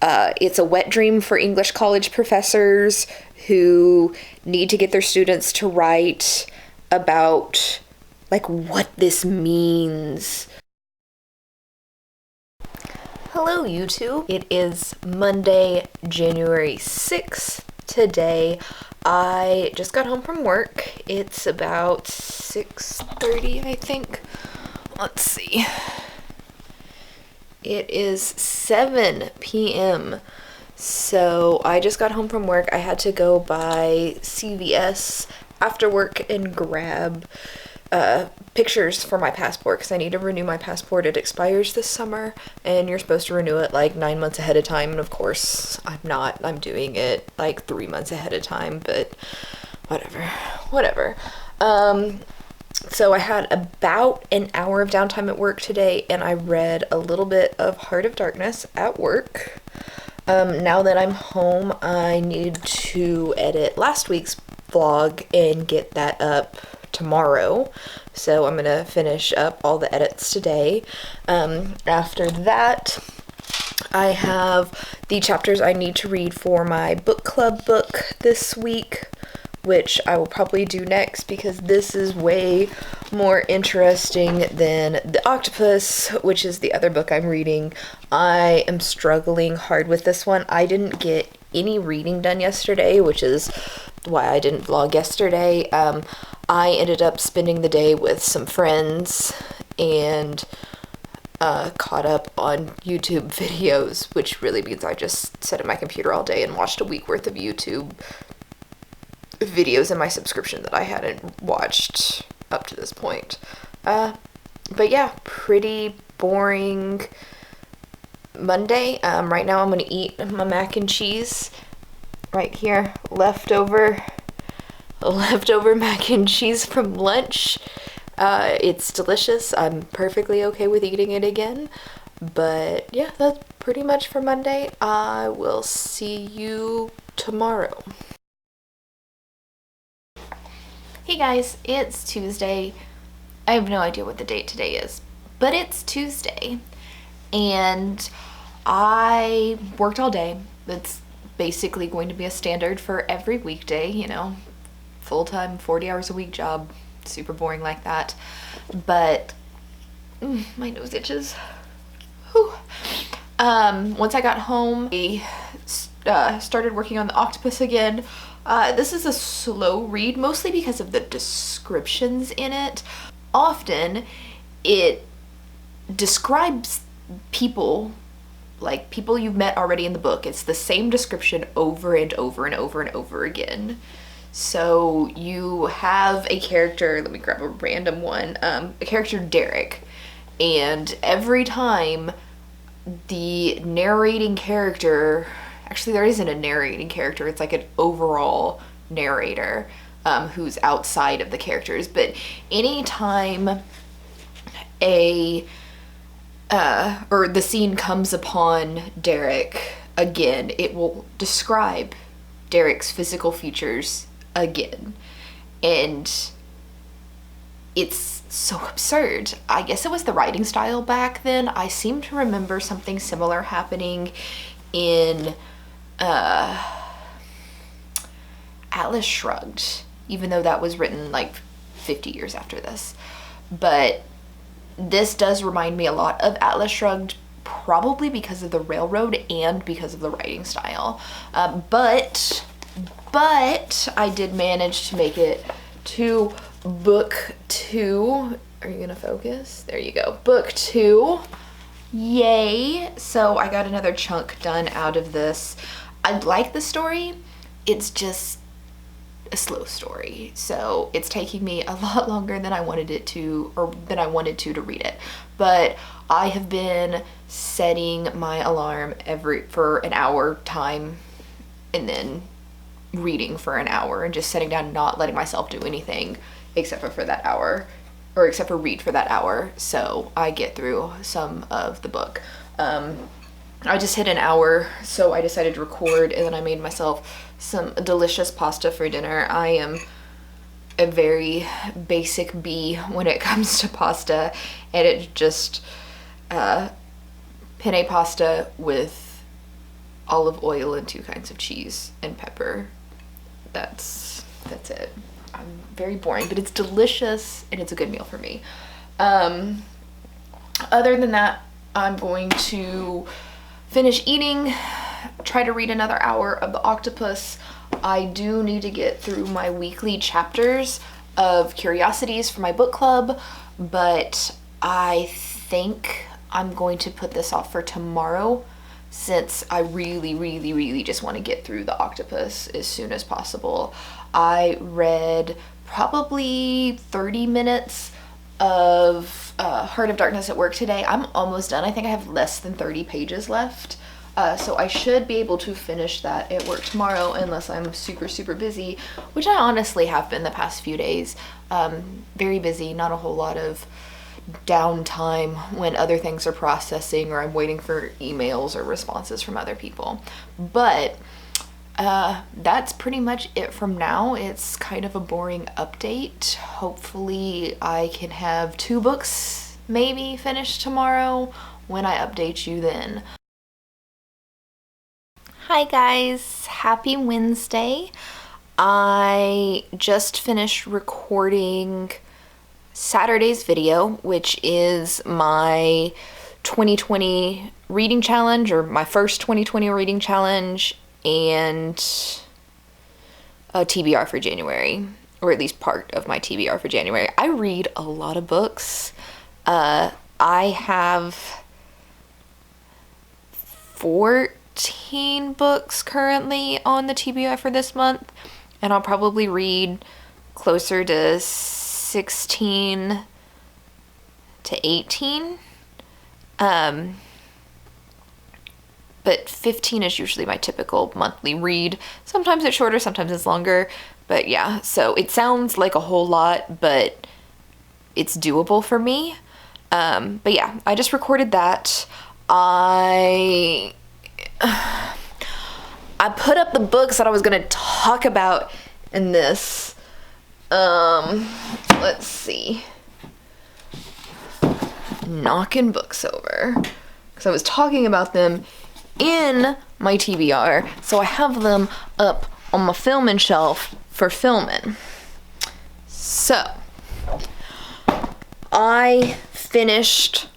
It's a wet dream for English college professors who need to get their students to write about like what this means. Hello YouTube. It is Monday, January 6th today. I just got home from work. It's about 6:30, I think. Let's see. It is 7 p.m. So I just got home from work. I had to go by CVS after work and grab pictures for my passport because I need to renew my passport. It expires this summer and you're supposed to renew it like 9 months ahead of time, and of course I'm not. I'm doing it like 3 months ahead of time, but whatever. So I had about an hour of downtime at work today, and I read a little bit of Heart of Darkness at work. Now that I'm home, I need to edit last week's vlog and get that up tomorrow. So I'm gonna finish up all the edits today. After that, I have the chapters I need to read for my book club book this week, which I will probably do next because this is way more interesting than The Octopus, which is the other book I'm reading. I am struggling hard with this one. I didn't get any reading done yesterday, which is why I didn't vlog yesterday. I ended up spending the day with some friends and caught up on YouTube videos, which really means I just sat at my computer all day and watched a week worth of YouTube videos in my subscription that I hadn't watched up to this point. But yeah, pretty boring Monday. Right now I'm gonna eat my mac and cheese right here, leftover mac and cheese from lunch. It's delicious. I'm perfectly okay with eating it again. But yeah, that's pretty much for Monday. I will see you tomorrow. Hey guys, it's Tuesday. I have no idea what the date today is, but it's Tuesday. And I worked all day. It's basically going to be a standard for every weekday, you know, full-time 40 hours a week job, super boring like that. But my nose itches. Whew. Once I got home, I started working on The Octopus again. This is a slow read, mostly because of the descriptions in it. Often it describes people, like people you've met already in the book. It's the same description over and over and over and over again. So you have a character, let me grab a random one, a character Derek, and every time the narrating character, actually there isn't a narrating character, it's like an overall narrator who's outside of the characters, but anytime or the scene comes upon Derek again, it will describe Derek's physical features again, and it's so absurd. I guess it was the writing style back then. I seem to remember something similar happening in Atlas Shrugged, even though that was written like 50 years after this. But this does remind me a lot of Atlas Shrugged, probably because of the railroad and because of the writing style. But I did manage to make it to book 2. Are you gonna focus? There you go. Book 2. Yay! So I got another chunk done out of this. I like the story. It's just a slow story. So it's taking me a lot longer than I wanted it to, or than I wanted to read it. But I have been setting my alarm for an hour time and then reading for an hour and just sitting down, not letting myself do anything except for that hour, or except for read for that hour, so I get through some of the book. I just hit an hour, so I decided to record, and then I made myself some delicious pasta for dinner. I am a very basic bee when it comes to pasta, and it just penne pasta with olive oil and 2 kinds of cheese and pepper. That's it. I'm very boring, but it's delicious and it's a good meal for me. Other than that, I'm going to finish eating, try to read another hour of The Octopus. I do need to get through my weekly chapters of Curiosities for my book club, but I think I'm going to put this off for tomorrow, since I really just want to get through The Octopus as soon as possible. I read probably 30 minutes of Heart of Darkness at work today. I'm almost done. I think I have less than 30 pages left. So I should be able to finish that at work tomorrow, unless I'm super busy, which I honestly have been the past few days. Very busy, not a whole lot of downtime when other things are processing or I'm waiting for emails or responses from other people. But that's pretty much it from now. It's kind of a boring update. Hopefully I can have 2 books maybe finished tomorrow when I update you then. Hi guys, happy Wednesday. I just finished recording Saturday's video, which is my 2020 reading challenge, or my first 2020 reading challenge, and a TBR for January, or at least part of my TBR for January. I read a lot of books. I have 14 books currently on the TBR for this month, and I'll probably read closer to 16 to 18. But 15 is usually my typical monthly read. Sometimes it's shorter, sometimes it's longer. But yeah, so it sounds like a whole lot, but it's doable for me. But yeah, I just recorded that. I put up the books that I was gonna talk about in this. Let's see. Knocking books over, because I was talking about them in my TBR, so I have them up on my filming shelf for filming. So, I finished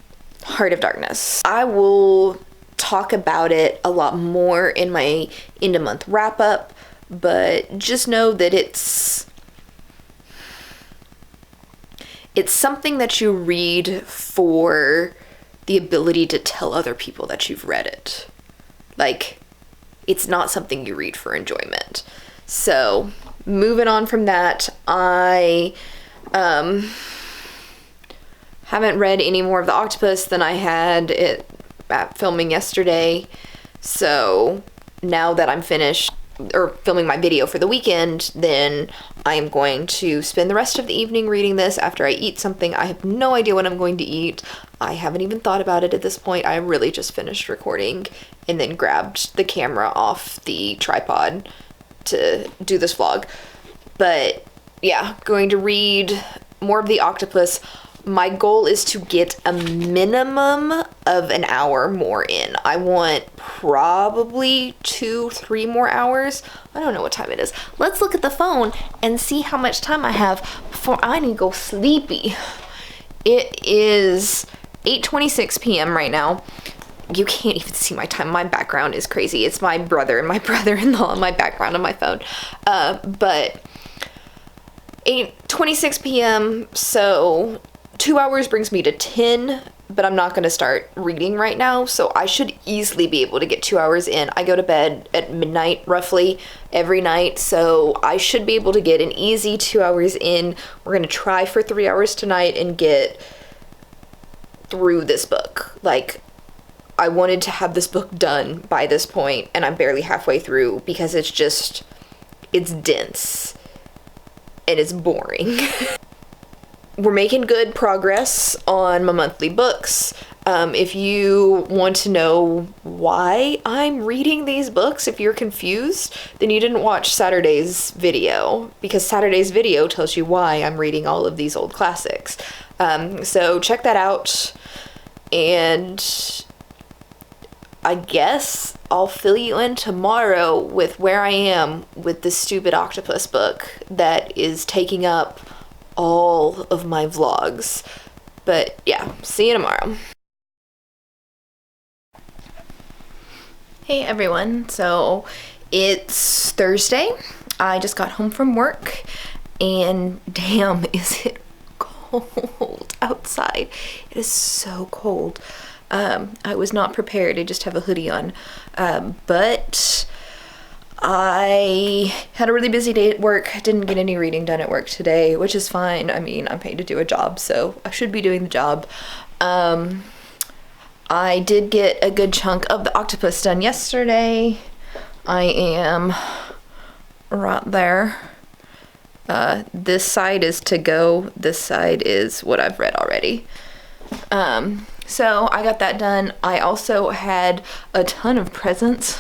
Heart of Darkness. I will talk about it a lot more in my end of month wrap up, but just know that it's something that you read for the ability to tell other people that you've read it. Like, it's not something you read for enjoyment. So, moving on from that, I haven't read any more of The Octopus than I had at filming yesterday. So, now that I'm finished or filming my video for the weekend, then I am going to spend the rest of the evening reading this after I eat something. I have no idea what I'm going to eat. I haven't even thought about it at this point. I really just finished recording and then grabbed the camera off the tripod to do this vlog. But yeah, going to read more of The Octopus. My goal is to get a minimum of an hour more in. I want probably 2-3 more hours. I don't know what time it is. Let's look at the phone and see how much time I have before I need to go sleepy. It is 8:26 p.m. right now. You can't even see my time. My background is crazy. It's my brother and my brother-in-law in my background on my phone. But 8:26 p.m. so 2 hours brings me to 10, but I'm not going to start reading right now, so I should easily be able to get 2 hours in. I go to bed at midnight, roughly, every night, so I should be able to get an easy 2 hours in. We're going to try for 3 hours tonight and get through this book. Like, I wanted to have this book done by this point, and I'm barely halfway through because it's dense and it's boring. We're making good progress on my monthly books. If you want to know why I'm reading these books, if you're confused, then you didn't watch Saturday's video, because Saturday's video tells you why I'm reading all of these old classics. So check that out. And I guess I'll fill you in tomorrow with where I am with this stupid octopus book that is taking up all of my vlogs. But yeah, see you tomorrow. Hey everyone, so it's Thursday. I just got home from work and damn, is it cold outside. It is so cold. I was not prepared. I just have a hoodie on. But I had a really busy day at work. Didn't get any reading done at work today, which is fine. I mean, I'm paid to do a job, so I should be doing the job. I did get a good chunk of the octopus done yesterday. I am right there. This side is to go. This side is what I've read already. So I got that done. I also had a ton of presents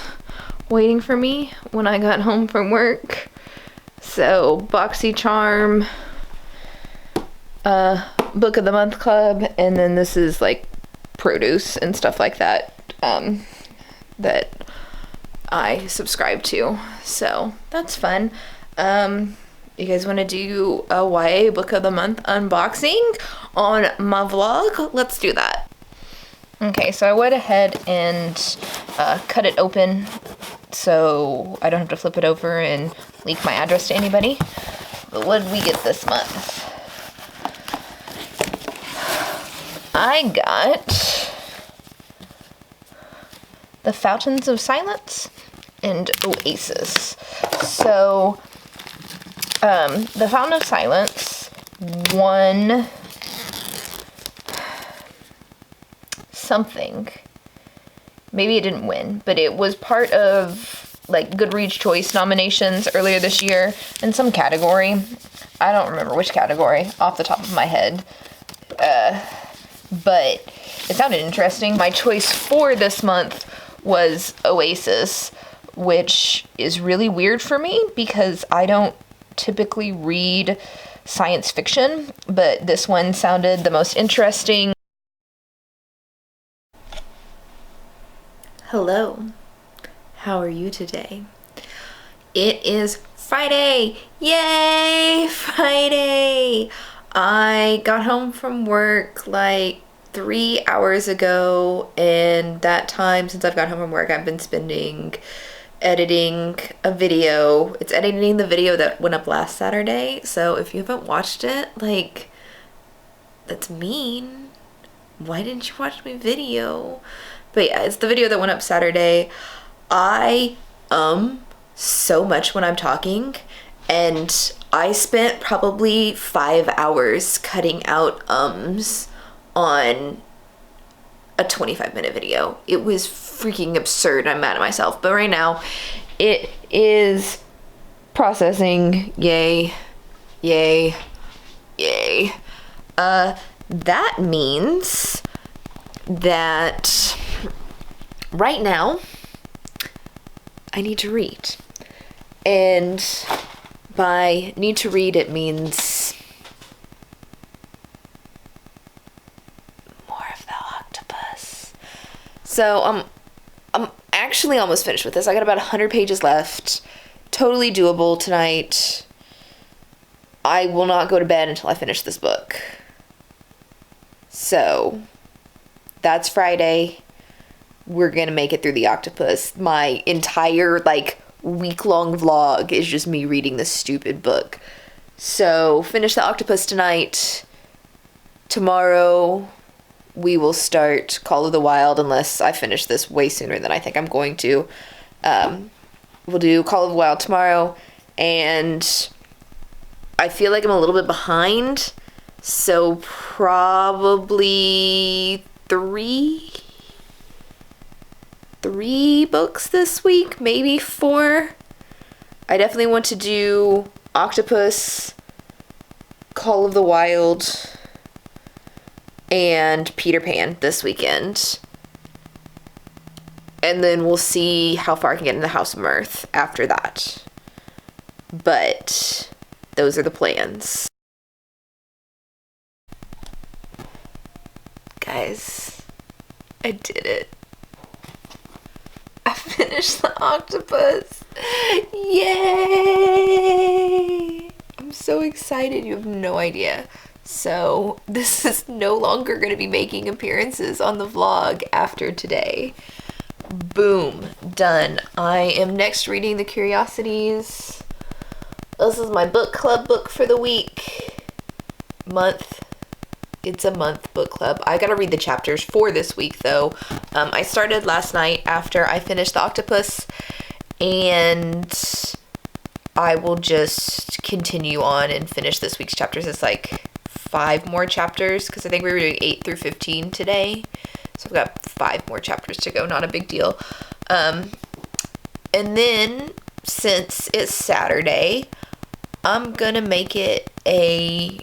waiting for me when I got home from work. So BoxyCharm, Book of the Month Club, and then this is like produce and stuff like that, that I subscribe to. So that's fun. You guys want to do a YA Book of the Month unboxing on my vlog? Let's do that. Okay, so I went ahead and cut it open so I don't have to flip it over and leak my address to anybody. But what did we get this month? I got The Fountains of Silence and Oasis. So, The Fountain of Silence won something. Maybe it didn't win, but it was part of like Goodreads Choice nominations earlier this year in some category. I don't remember which category off the top of my head. But it sounded interesting. My choice for this month was Oasis, which is really weird for me because I don't typically read science fiction, but this one sounded the most interesting. Hello, how are you today? It is Friday! Yay! Friday! I got home from work like 3 hours ago, and that time since I've got home from work I've been spending editing a video. It's editing the video that went up last Saturday, so if you haven't watched it, like, that's mean. Why didn't you watch my video? But yeah, it's the video that went up Saturday. I so much when I'm talking, and I spent probably 5 hours cutting out ums on a 25-minute video. It was freaking absurd. I'm mad at myself. But right now, it is processing. Yay. Yay. Yay. That means that right now, I need to read. And by need to read, it means more of the octopus. So I'm actually almost finished with this. I got about 100 pages left. Totally doable tonight. I will not go to bed until I finish this book. So that's Friday. We're gonna make it through the octopus. My entire like week-long vlog is just me reading this stupid book. So finish the octopus tonight. Tomorrow we will start Call of the Wild, unless I finish this way sooner than I think I'm going to. We'll do Call of the Wild tomorrow, and I feel like I'm a little bit behind, so probably three books this week, maybe 4. I definitely want to do Octopus, Call of the Wild, and Peter Pan this weekend. And then we'll see how far I can get in the House of Mirth after that. But those are the plans. Guys, I did it. finished The Octopus. Yay! I'm so excited, you have no idea. So this is no longer going to be making appearances on the vlog after today. Boom, done. I am next reading The Curiosities. This is my book club book for the week. Month. It's a month book club. I gotta read the chapters for this week though. I started last night after I finished The Octopus, and I will just continue on and finish this week's chapters. It's like 5 more chapters because I think we were doing 8 through 15 today. So I've got 5 more chapters to go. Not a big deal. And then since it's Saturday, I'm gonna make it a...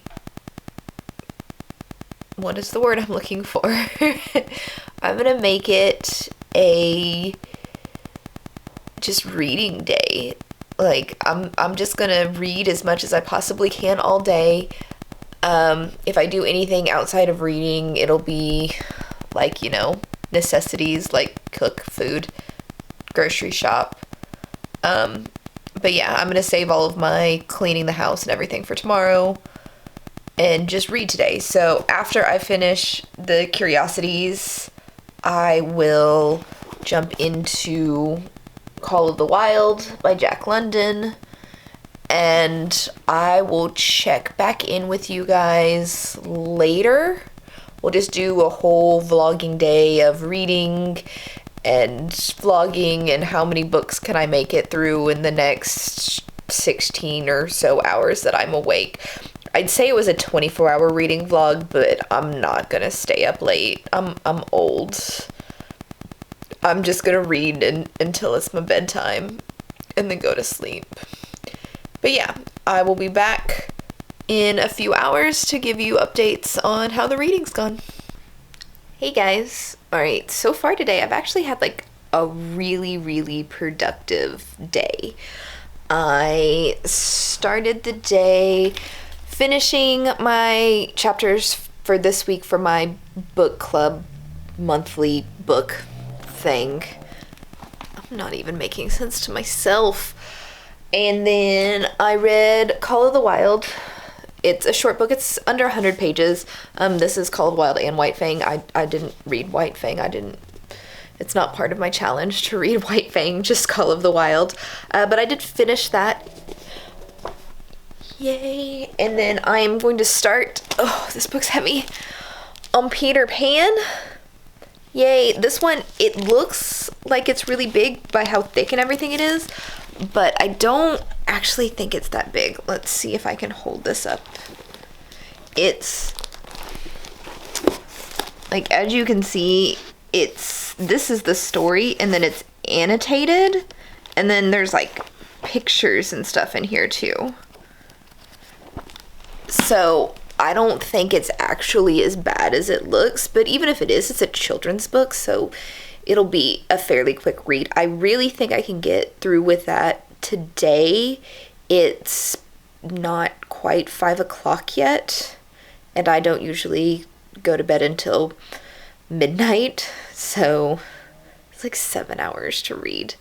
what is the word I'm looking for? I'm gonna make it a just reading day. Like I'm just gonna read as much as I possibly can all day. If I do anything outside of reading, it'll be like, you know, necessities like cook food, grocery shop. But yeah, I'm gonna save all of my cleaning the house and everything for tomorrow and just read today. So after I finish The Curiosities, I will jump into Call of the Wild by Jack London, and I will check back in with you guys later. We'll just do a whole vlogging day of reading and vlogging and how many books can I make it through in the next 16 or so hours that I'm awake. I'd say it was a 24-hour reading vlog, but I'm not gonna stay up late. I'm old. I'm just gonna read until it's my bedtime and then go to sleep. But yeah, I will be back in a few hours to give you updates on how the reading's gone. Hey guys. Alright, so far today I've actually had like a really productive day. I started the day finishing my chapters for this week for my book club monthly book thing. I'm not even making sense to myself. And then I read Call of the Wild. It's a short book. It's under 100 pages. This is Call of the Wild and White Fang. I didn't read White Fang. It's not part of my challenge to read White Fang, just Call of the Wild. But I did finish that. Yay. And then I am going to start, oh, this book's heavy, on Peter Pan. Yay. This one, it looks like it's really big by how thick and everything it is, but I don't actually think it's that big. Let's see if I can hold this up. It's, like, as you can see, this is the story, and then it's annotated, and then there's, like, pictures and stuff in here, too. So I don't think it's actually as bad as it looks, but even if it is, it's a children's book, so it'll be a fairly quick read. I really think I can get through with that today. It's not quite 5 o'clock yet, and I don't usually go to bed until midnight, so it's like 7 hours to read.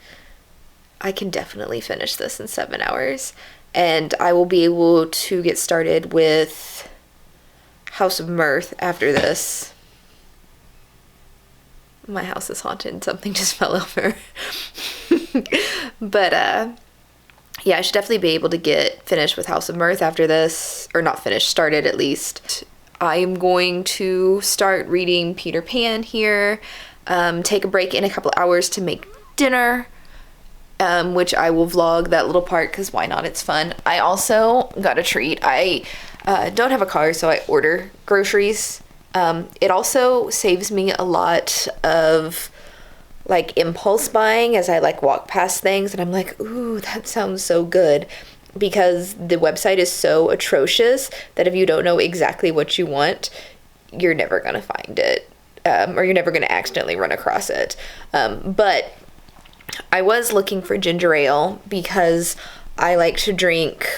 I can definitely finish this in 7 hours. And I will be able to get started with House of Mirth after this. My house is haunted. Something just fell over. But, yeah, I should definitely be able to get finished with House of Mirth after this. Or not finished, started at least. I am going to start reading Peter Pan here. Take a break in a couple hours to make dinner. Which I will vlog that little part because why not? It's fun. I also got a treat. I don't have a car, so I order groceries. It also saves me a lot of like impulse buying as I like walk past things and I'm like, ooh, that sounds so good, because the website is so atrocious that if you don't know exactly what you want, you're never gonna find it, or you're never gonna accidentally run across it. But I was looking for ginger ale because I like to drink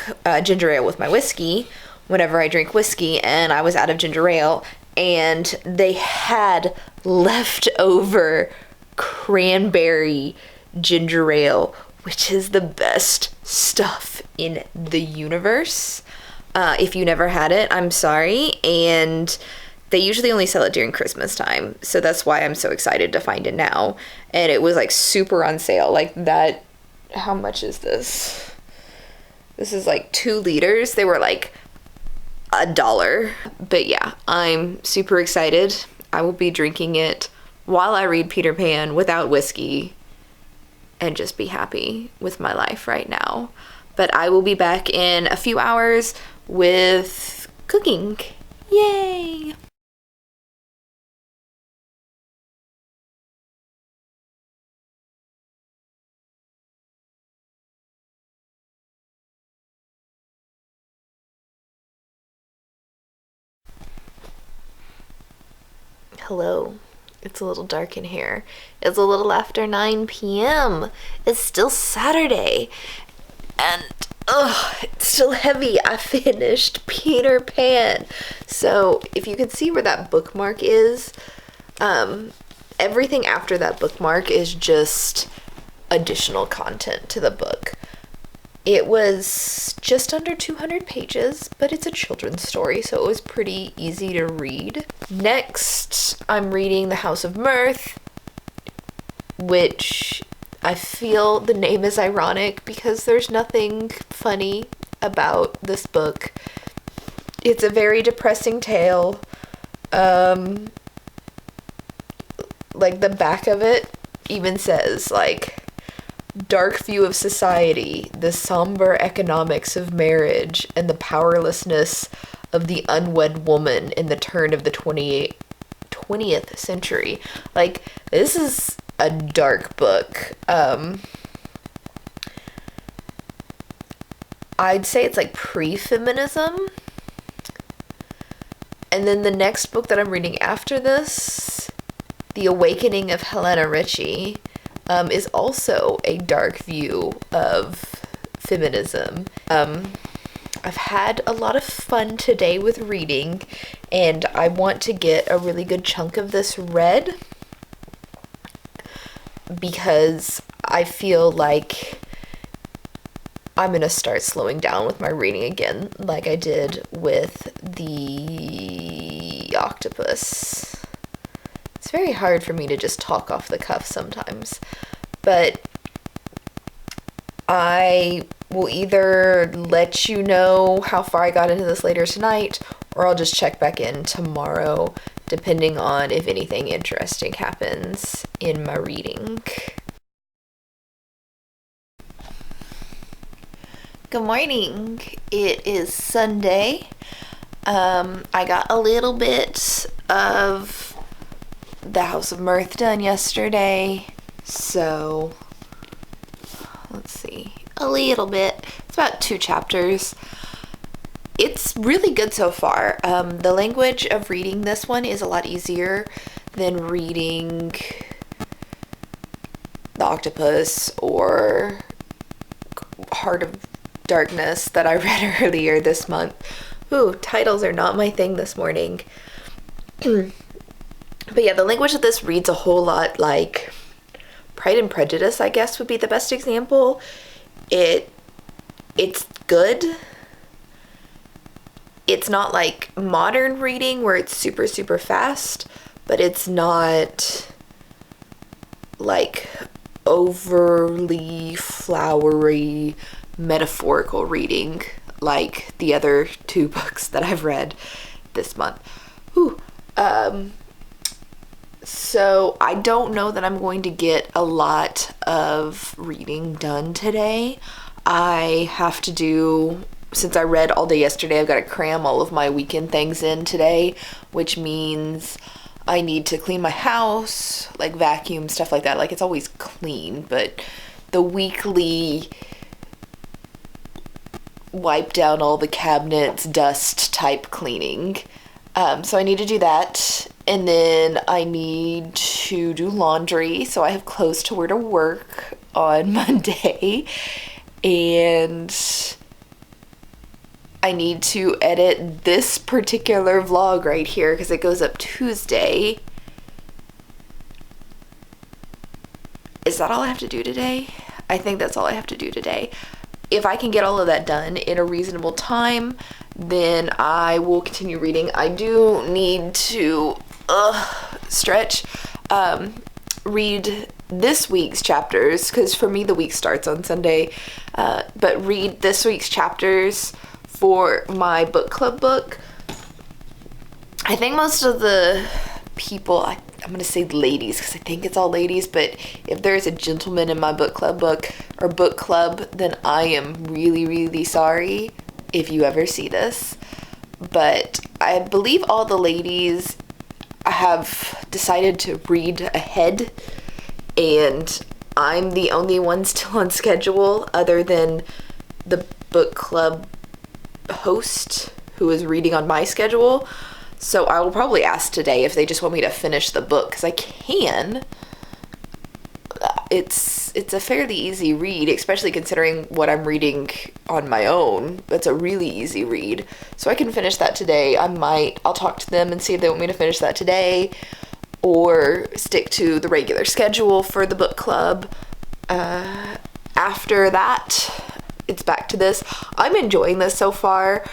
ginger ale with my whiskey whenever I drink whiskey, and I was out of ginger ale, and they had leftover cranberry ginger ale, which is the best stuff in the universe. If you never had it, I'm sorry. And they usually only sell it during Christmas time, so that's why I'm so excited to find it now. And it was like super on sale. Like that, how much is this? This is like 2 liters. They were like $1. But yeah, I'm super excited. I will be drinking it while I read Peter Pan without whiskey and just be happy with my life right now. But I will be back in a few hours with cooking. Yay! Hello. It's a little dark in here. It's a little after 9 p.m. It's still Saturday. And, it's still heavy. I finished Peter Pan. So, if you can see where that bookmark is, everything after that bookmark is just additional content to the book. It was just under 200 pages, but it's a children's story, so it was pretty easy to read. Next, I'm reading The House of Mirth, which I feel the name is ironic because there's nothing funny about this book. It's a very depressing tale. Like the back of it even says, like, dark view of society, the somber economics of marriage, and the powerlessness of the unwed woman in the turn of the 20th century. Like, this is a dark book. I'd say it's like pre-feminism. And then the next book that I'm reading after this, The Awakening of Helena Richie, is also a dark view of feminism. I've had a lot of fun today with reading, and I want to get a really good chunk of this read because I feel like I'm going to start slowing down with my reading again, like I did with The Octopus. It's very hard for me to just talk off the cuff sometimes, but I will either let you know how far I got into this later tonight, or I'll just check back in tomorrow, depending on if anything interesting happens in my reading. Good morning. It is Sunday. I got a little bit of The House of Mirth done yesterday, so let's see, a little bit. It's about 2 chapters. It's really good so far. The language of reading this one is a lot easier than reading The Octopus or Heart of Darkness that I read earlier this month. Ooh, titles are not my thing this morning. But yeah, the language of this reads a whole lot like Pride and Prejudice, I guess, would be the best example. It's good. It's not like modern reading where it's super, super fast, but it's not like overly flowery, metaphorical reading like the other 2 books that I've read this month. Ooh, so I don't know that I'm going to get a lot of reading done today. I have to do, since I read all day yesterday, I've got to cram all of my weekend things in today, which means I need to clean my house, like vacuum, stuff like that. Like, it's always clean, but the weekly wipe down all the cabinets, dust type cleaning. So I need to do that. And then I need to do laundry, so I have clothes to wear to work on Monday. And I need to edit this particular vlog right here because it goes up Tuesday. Is that all I have to do today? I think that's all I have to do today. If I can get all of that done in a reasonable time, then I will continue reading. I do need to stretch, read this week's chapters, because for me the week starts on Sunday, but read this week's chapters for my book club book. I think most of the people, I'm going to say ladies because I think it's all ladies, but if there's a gentleman in my book club book or book club, then I am really, really sorry if you ever see this. But I believe all the ladies have decided to read ahead, and I'm the only one still on schedule other than the book club host who is reading on my schedule. So I will probably ask today if they just want me to finish the book, because I can. It's a fairly easy read, especially considering what I'm reading on my own. It's a really easy read. So I can finish that today. I'll talk to them and see if they want me to finish that today, or stick to the regular schedule for the book club. After that, it's back to this. I'm enjoying this so far.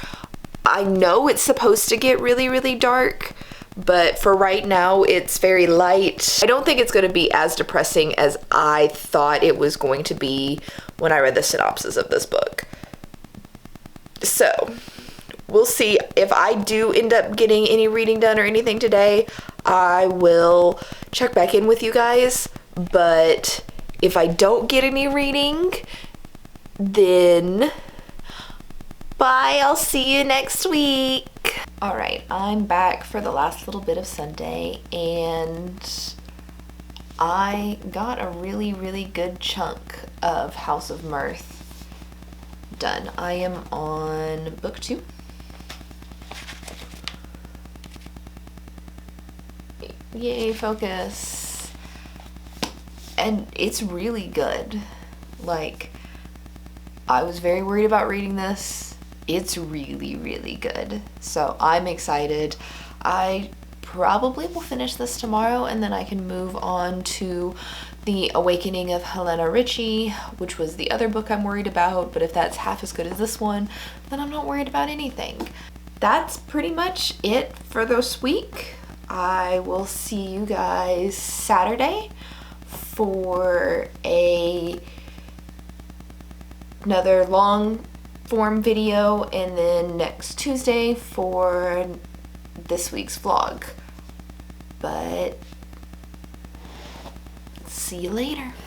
I know it's supposed to get really, really dark, but for right now, it's very light. I don't think it's going to be as depressing as I thought it was going to be when I read the synopsis of this book. So, we'll see. If I do end up getting any reading done or anything today, I will check back in with you guys. But if I don't get any reading, then bye, I'll see you next week. All right, I'm back for the last little bit of Sunday, and I got a really, really good chunk of House of Mirth done. I am on book 2. Yay, focus. And it's really good. Like, I was very worried about reading this. It's really, really good. So I'm excited. I probably will finish this tomorrow, and then I can move on to The Awakening of Helena Richie, which was the other book I'm worried about. But if that's half as good as this one, then I'm not worried about anything. That's pretty much it for this week. I will see you guys Saturday for another long form video, and then next Tuesday for this week's vlog. But see you later.